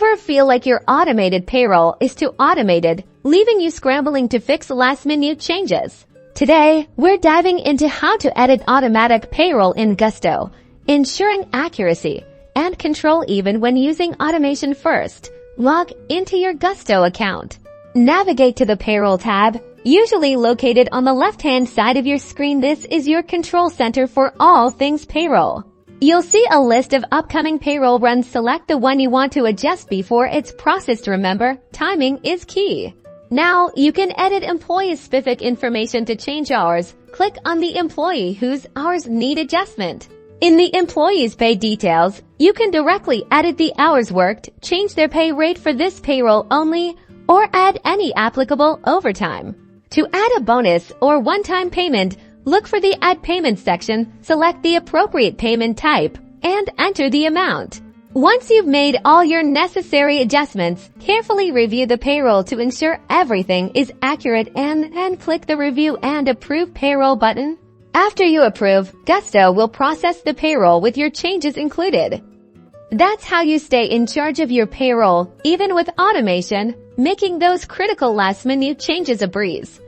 Ever feel like your automated payroll is too automated, leaving you scrambling to fix last-minute changes? Today, we're diving into how to edit automatic payroll in Gusto, ensuring accuracy and control even when using automation first. Log into your Gusto account. Navigate to the Payroll tab, usually located on the left-hand side of your screen. This is your control center for all things payroll. You'll see a list of upcoming payroll runs. Select the one you want to adjust before it's processed. Remember, timing is key. Now, you can edit employee-specific information to change hours. Click on the employee whose hours need adjustment. In the employee's pay details, you can directly edit the hours worked, change their pay rate for this payroll only, or add any applicable overtime. To add a bonus or one-time payment, look for the Add Payment section, select the appropriate payment type, and enter the amount. Once you've made all your necessary adjustments, carefully review the payroll to ensure everything is accurate and click the Review and Approve Payroll button. After you approve, Gusto will process the payroll with your changes included. That's how you stay in charge of your payroll, even with automation, making those critical last-minute changes a breeze.